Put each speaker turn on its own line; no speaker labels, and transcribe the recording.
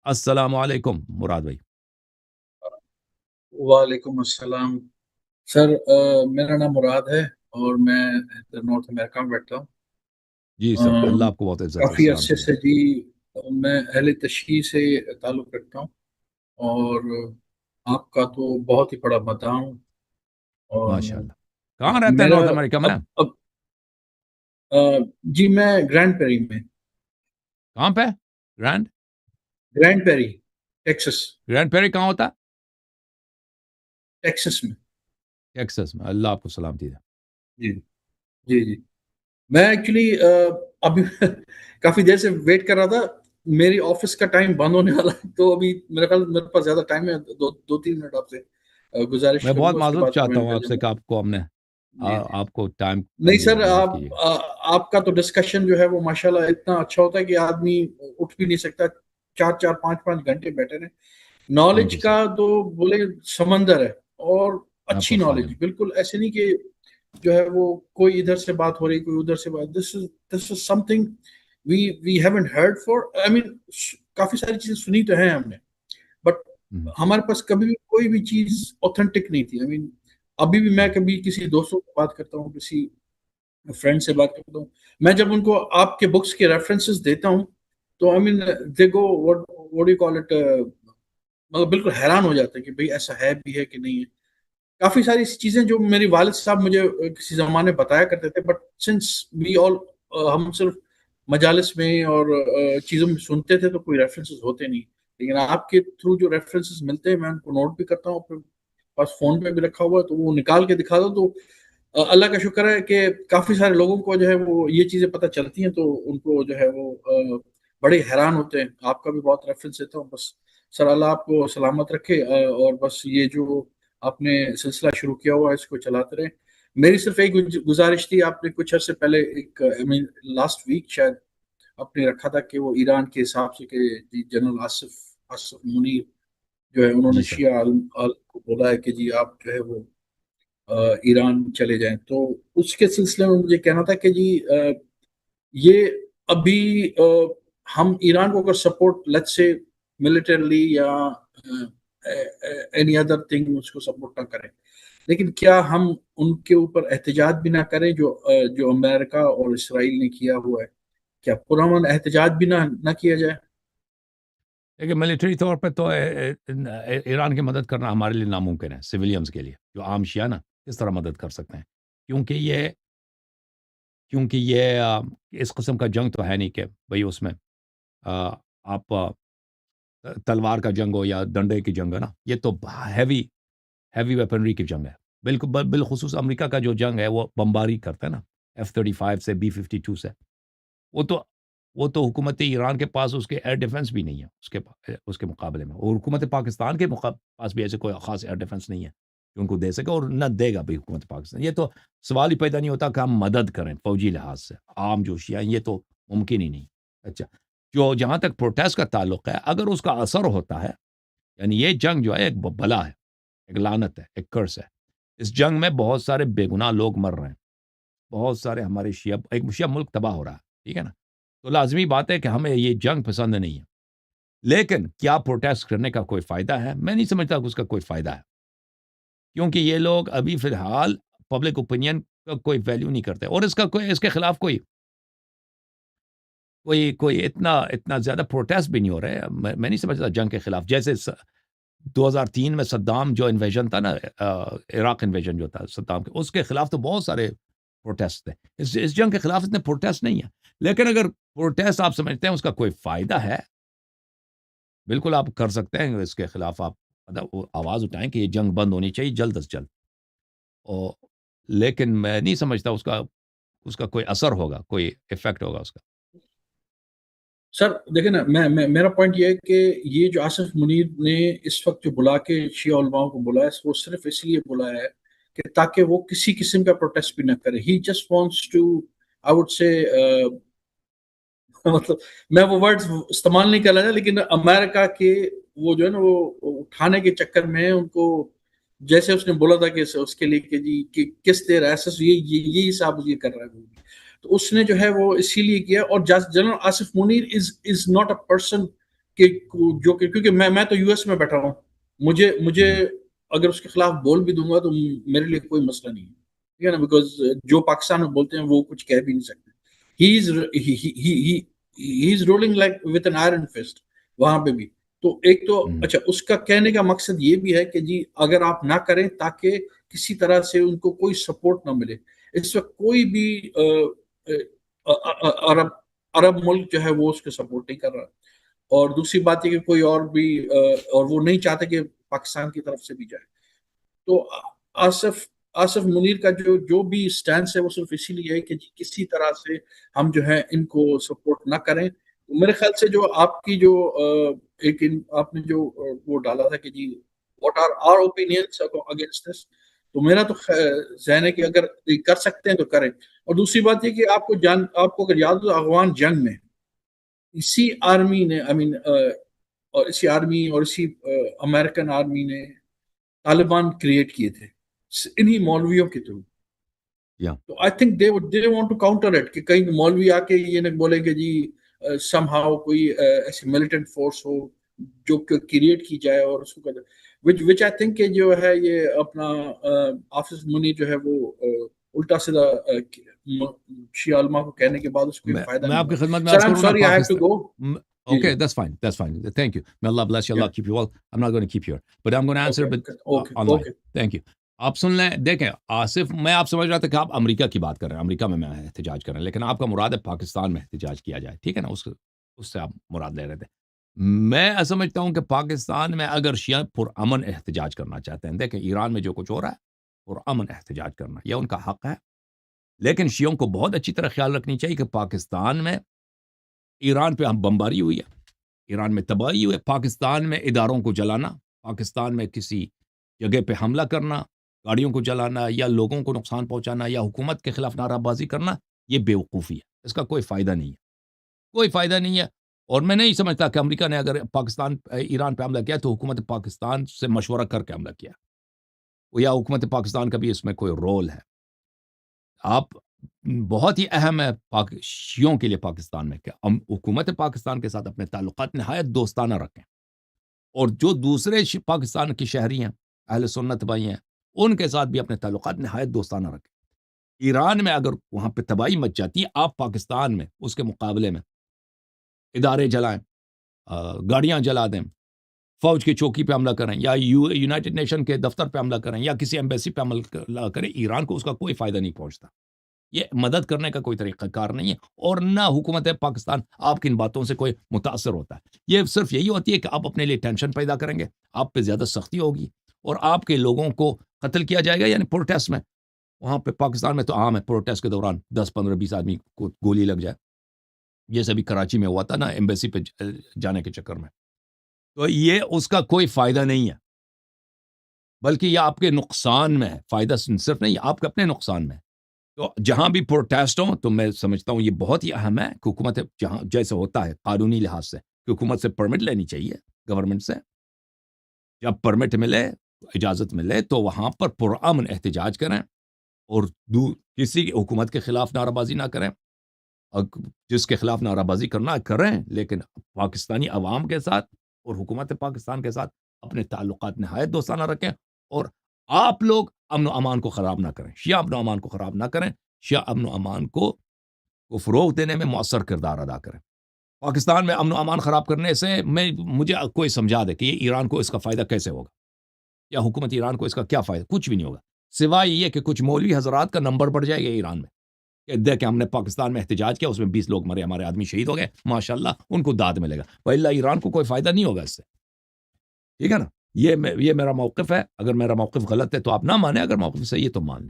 السلام علیکم مراد بھائی.
وعلیکم السلام سر. میرا نام مراد ہے اور میں نارتھ امریکہ میں بیٹھتا ہوں.
جی سر, اللہ آپ کو بہت عزت اور
کافی عرصے
سلامتی دے.
سے جی میں اہل تشیع سے تعلق رکھتا ہوں اور آپ کا تو بہت ہی بڑا مداح ہوں. اور
ماشاء اللہ. کہاں رہتے ہیں
میرا
نارتھ امریکہ میں؟
جی میں گرینڈ پیری میں.
کہاں پہ؟ گرینڈ
گرینڈ پیری ٹیکسس.
گرینڈ پیری کہاں ہوتا ہے؟
ٹیکسس میں.
ٹیکسس میں. اللہ آپ کو سلامتی دے.
جی جی جی میں ایکچولی ابھی کافی دیر سے ویٹ کر رہا تھا. میری آفس کا ٹائم بند ہونے والا ہے تو ابھی میرے خیال میرے پاس زیادہ ٹائم ہے. دو تین منٹ آپ سے گزارش
میں
کروں
بہت
گا, اس کے
معذرت
بعد
چاہتا
میں
ہوں
نکل
آپ سے
جاؤں
کہ
گا.
آپ کو ہم نے
جی جی
آپ کو ٹائم
نہیں
کم دیا.
سر,
معاف کیجیے.
آپ کا تو ڈسکشن جو ہے وہ ماشاءاللہ اتنا اچھا ہوتا ہے کہ آدمی اٹھ بھی نہیں سکتا. 4 4 5 5 گھنٹے بیٹھے رہے.
Thank
knowledge
you sir.
کا تو بولے سمندر ہے اور
آپ
اچھی
کا
نالج,
خادم.
بالکل ایسے نہیں کہ جو ہے وہ کوئی ادھر سے بات ہو رہی کوئی ادھر سے بات. This is something we haven't heard for. I mean کافی ساری چیزیں سنی تو ہیں ہم نے, بٹ ہمارے پاس کبھی بھی کوئی بھی چیز اوتھینٹک نہیں تھی. آئی مین ابھی بھی میں کبھی کسی دوستوں سے بات کرتا ہوں, کسی فرینڈ سے بات کرتا ہوں, میں جب ان کو آپ کے بکس کے ریفرنسز دیتا ہوں تو آئی مین دے گو واٹ یو کال اٹ, مطلب بالکل حیران ہو جاتا ہے کہ بھئی ایسا ہے بھی ہے کہ نہیں ہے. کافی ساری چیزیں جو میری والد صاحب مجھے کسی زمانے بتایا کرتے تھے, بٹ سنس وی آل ہم صرف مجالس میں اور چیزوں میں سنتے تھے تو کوئی ریفرنسز ہوتے نہیں. لیکن آپ کے تھرو جو ریفرنسز ملتے ہیں میں ان کو نوٹ بھی کرتا ہوں, پھر پاس فون پہ بھی رکھا ہوا ہے تو وہ نکال کے دکھا دو. تو اللہ کا شکر ہے کہ کافی سارے لوگوں کو جو ہے وہ یہ چیزیں پتہ چلتی ہیں تو ان کو جو ہے وہ بڑے حیران ہوتے ہیں. آپ کا بھی بہت ریفرنس دیتا ہوں. بس سر اللہ آپ کو سلامت رکھے, اور بس یہ جو آپ نے سلسلہ شروع کیا ہوا ہے اس کو چلاتے رہیں. میری صرف ایک گزارش تھی, آپ نے کچھ عرصے پہلے ایک لاسٹ ویک شاید آپ نے رکھا تھا کہ وہ ایران کے حساب سے کہ جنرل آصف منیر جو ہے انہوں نے
جی سر.
شیعہ عالم کو بولا ہے کہ جی آپ جو ہے وہ ایران چلے جائیں. تو اس کے سلسلے میں مجھے کہنا تھا کہ جی یہ ابھی ہم ایران کو اگر سپورٹ لیٹس سے ملٹرلی یا اینی ادر تھنگ اس کو سپورٹ نہ کریں, لیکن کیا ہم ان کے اوپر احتجاج بھی نہ کریں جو امریکہ اور اسرائیل نے کیا ہوا ہے؟ کیا پرامن احتجاج بھی نہ کیا جائے؟
دیکھیے ملٹری طور پہ تو ایران کی مدد کرنا ہمارے لیے ناممکن ہے. سویلینز کے لیے جو عام شیعہ نا کس طرح مدد کر سکتے ہیں, کیونکہ یہ اس قسم کا جنگ تو ہے نہیں کہ بھئی اس میں آپ تلوار کا جنگ ہو یا ڈنڈے کی جنگ ہے نا. یہ تو ہیوی ویپنری کی جنگ ہے. بالکل بالخصوص امریکہ کا جو جنگ ہے وہ بمباری کرتا ہے نا F-35 سے B-52 سے. وہ تو حکومت ایران کے پاس اس کے ایئر ڈیفنس بھی نہیں ہے اس کے مقابلے میں, اور حکومت پاکستان کے پاس بھی ایسے کوئی خاص ایئر ڈیفنس نہیں ہے کہ ان کو دے سکے, اور نہ دے گا بھی حکومت پاکستان. یہ تو سوال ہی پیدا نہیں ہوتا کہ ہم مدد کریں فوجی لحاظ سے عام جو شیعہ ہیں, یہ تو ممکن ہی نہیں. اچھا, جہاں تک پروٹیسٹ کا تعلق ہے, اگر اس کا اثر ہوتا ہے, یعنی یہ جنگ جو ہے ایک بلا ہے, ایک لعنت ہے, ایک کرس ہے. اس جنگ میں بہت سارے بے گناہ لوگ مر رہے ہیں, بہت سارے ہمارے ایک شیعہ ملک تباہ ہو رہا ہے, ٹھیک ہے نا. تو لازمی بات ہے کہ ہمیں یہ جنگ پسند نہیں ہے. لیکن کیا پروٹیسٹ کرنے کا کوئی فائدہ ہے؟ میں نہیں سمجھتا کہ اس کا کوئی فائدہ ہے, کیونکہ یہ لوگ ابھی فی الحال پبلک اوپینین کا کوئی ویلیو نہیں کرتے, اور اس کے خلاف کوئی اتنا زیادہ پروٹیسٹ بھی نہیں ہو رہے. میں نہیں سمجھتا جنگ کے خلاف, جیسے 2003 میں صدام جو انویژن تھا نا, عراق انویژن جو تھا صدام کے, اس کے خلاف تو بہت سارے پروٹیسٹ تھے. اس جنگ کے خلاف اتنے پروٹیسٹ نہیں ہیں. لیکن اگر پروٹیسٹ آپ سمجھتے ہیں اس کا کوئی فائدہ ہے, بالکل آپ کر سکتے ہیں. اس کے خلاف آپ آواز اٹھائیں کہ یہ جنگ بند ہونی چاہیے جلد از جلد. لیکن میں نہیں سمجھتا اس کا کوئی اثر ہوگا, کوئی ایفیکٹ ہوگا اس کا.
سر دیکھیں نا, میرا پوائنٹ یہ ہے کہ یہ جو آصف منیر نے اس وقت جو بلا کے شیعہ علماء کو بلایا, وہ صرف اس لیے بلایا ہے کہ تاکہ وہ کسی قسم کا پروٹیسٹ بھی نہ کرے. He just wants to, I would say, مطلب میں وہ ورڈز استعمال نہیں کر رہا, لیکن امریکہ کے وہ جو ہے نا وہ اٹھانے کے چکر میں ان کو, جیسے اس نے بولا تھا کہ اس کے لیے کہ جی کہ کس دیر ایسا یہ حساب یہ کر رہا ہے, تو اس نے جو ہے وہ اسی لیے کیا. اور general Asif Munir is not a person کہ جو کہ کیونکہ میں تو یو ایس میں بیٹھا ہوں, مجھے اگر اس کے خلاف بول بھی دوں گا تو میرے لیے کوئی مسئلہ نہیں ہے, ٹھیک ہے نا, بیکاز جو پاکستان میں بولتے ہیں وہ کچھ کہہ بھی نہیں سکتے. He is ruling like with an iron fist وہاں پہ بھی. تو ایک تو اچھا اس کا کہنے کا مقصد یہ بھی ہے کہ جی اگر آپ نہ کریں تاکہ کسی طرح سے ان کو کوئی سپورٹ نہ ملے. اس وقت کوئی بھی عرب ملک جو ہے وہ اس کو سپورٹ نہیں کر رہا, اور دوسری بات یہ کہ کوئی اور بھی اور وہ نہیں چاہتے کہ پاکستان کی طرف سے بھی جائے. تو آصف منیر کا جو بھی سٹینس ہے وہ صرف اسی لیے ہے کہ کسی طرح سے ہم جو ہے ان کو سپورٹ نہ کریں. میرے خیال سے جو آپ کی جو ایک آپ نے جو وہ ڈالا تھا کہ جی what are our opinions against this, تو میرا تو ذہن ہے کہ اگر کر سکتے ہیں تو کریں. اور دوسری بات یہ کہ آپ کو اگر یاد ہو افغان جنگ میں اسی آرمی نے اور اسی آرمی اور اسی امریکن آرمی نے طالبان کریٹ کیے تھے انہی مولویوں کے تھرو. تو I think they want to counter it کہ کہیں مولوی آ کے یہ نہ بولیں کہ جی سم ہاؤ کوئی ایسی ملیٹنٹ فورس ہو جو کریٹ کی جائے اور اس کو وچ آئی تھنک کہ جو ہے یہ اپنا آفس منی جو ہے وہ الٹا سیدھا شیعہ علماء کو کہنے کے بعد اس کو فائدہ
میں آپ کی خدمت میں
سر. I'm sorry, I have to go.
Okay, that's fine. Thank you. May Allah bless you. Allah keep you all. I'm not going to keep you here, but I'm going to answer online.
Okay.
Thank you. آپ سن لیں, دیکھیں آصف, میں آپ سمجھ رہا تھا کہ آپ امریکہ کی بات کر رہے ہیں, امریکہ میں احتجاج کر رہے ہیں, لیکن آپ کا مراد ہے پاکستان میں احتجاج کیا جائے, ٹھیک ہے نا, اس سے آپ مراد لے رہے تھے. میں سمجھتا ہوں کہ پاکستان میں اگر شیعہ پرامن احتجاج کرنا چاہتے ہیں, دیکھیں ایران میں جو کچھ ہو رہا ہے پرامن احتجاج کرنا یہ ان کا حق ہے, لیکن شیعوں کو بہت اچھی طرح خیال رکھنی چاہیے کہ پاکستان میں ایران پہ ہم بمباری ہوئی ہے, ایران میں تباہی ہوئی ہے, پاکستان میں اداروں کو جلانا, پاکستان میں کسی جگہ پہ حملہ کرنا, گاڑیوں کو جلانا یا لوگوں کو نقصان پہنچانا یا حکومت کے خلاف نعرہ بازی کرنا, یہ بیوقوفی ہے, اس کا کوئی فائدہ نہیں ہے, کوئی فائدہ نہیں ہے. اور میں نہیں سمجھتا کہ امریکہ نے اگر ایران پہ حملہ کیا تو حکومت پاکستان سے مشورہ کر کے حملہ کیا, یا حکومت پاکستان کا بھی اس میں کوئی رول ہے. آپ بہت ہی اہم ہے شیعوں کے لیے پاکستان میں کہ حکومت پاکستان کے ساتھ اپنے تعلقات نہایت دوستانہ رکھیں, اور جو دوسرے پاکستان کی شہری ہیں, اہل سنت بھائی ہیں, ان کے ساتھ بھی اپنے تعلقات نہایت دوستانہ رکھیں. ایران میں اگر وہاں پہ تباہی مچ جاتی ہے, آپ پاکستان میں اس کے مقابلے میں ادارے جلائیں, گاڑیاں جلا دیں, فوج کی چوکی پہ حملہ کریں, یا یونائٹڈ نیشن کے دفتر پہ حملہ کریں, یا کسی ایمبیسی پہ حملہ کریں, ایران کو اس کا کوئی فائدہ نہیں پہنچتا. یہ مدد کرنے کا کوئی طریقہ کار نہیں ہے, اور نہ حکومت پاکستان آپ کی ان باتوں سے کوئی متاثر ہوتا ہے. یہ صرف یہی ہوتی ہے کہ آپ اپنے لیے ٹینشن پیدا کریں گے, آپ پہ زیادہ سختی ہوگی, اور آپ کے لوگوں کو قتل کیا جائے گا. یعنی پروٹیسٹ میں, وہاں پہ پاکستان میں تو عام ہے پروٹیسٹ کے دوران 10 15 20 آدمی کو گولی لگ جائے, جیسے بھی کراچی میں ہوا تھا نا ایمبیسی پہ جانے کے چکر میں. تو یہ اس کا کوئی فائدہ نہیں ہے, بلکہ یہ آپ کے نقصان میں ہے. فائدہ صرف نہیں, آپ کے اپنے نقصان میں ہے. تو جہاں بھی پروٹیسٹ ہوں تو میں سمجھتا ہوں یہ بہت ہی اہم ہے کہ حکومت جہاں جیسے ہوتا ہے قانونی لحاظ سے کہ حکومت سے پرمٹ لینی چاہیے, گورنمنٹ سے. جب پرمٹ ملے, اجازت ملے, تو وہاں پر پرامن احتجاج کریں, اور کسی حکومت کے خلاف نعرہ بازی نہ کریں. جس کے خلاف نعرہ بازی کرنا کریں, لیکن پاکستانی عوام کے ساتھ اور حکومت پاکستان کے ساتھ اپنے تعلقات نہایت دوستانہ رکھیں, اور آپ لوگ امن و امان کو خراب نہ کریں, شیعہ امن و امان کو خراب نہ کریں, شیعہ امن و امان کو فروغ دینے میں مؤثر کردار ادا کریں. پاکستان میں امن و امان خراب کرنے سے مجھے کوئی سمجھا دے کہ یہ ایران کو اس کا فائدہ کیسے ہوگا, یا حکومت ایران کو اس کا کیا فائدہ, کچھ بھی نہیں ہوگا, سوائے یہ کہ کچھ مولوی حضرات کا نمبر بڑھ جائے گا ایران میں کہ دیکھ ہم نے پاکستان میں احتجاج کیا, اس میں 20 لوگ مرے, ہمارے آدمی شہید ہو گئے, ماشاءاللہ, ان کو داد ملے گا. واللہ ایران کو کوئی فائدہ نہیں ہوگا اس سے, ٹھیک ہے نا. یہ میرا موقف ہے. اگر میرا موقف غلط ہے تو آپ نہ مانیں, اگر موقف صحیح ہے تو مان لیں.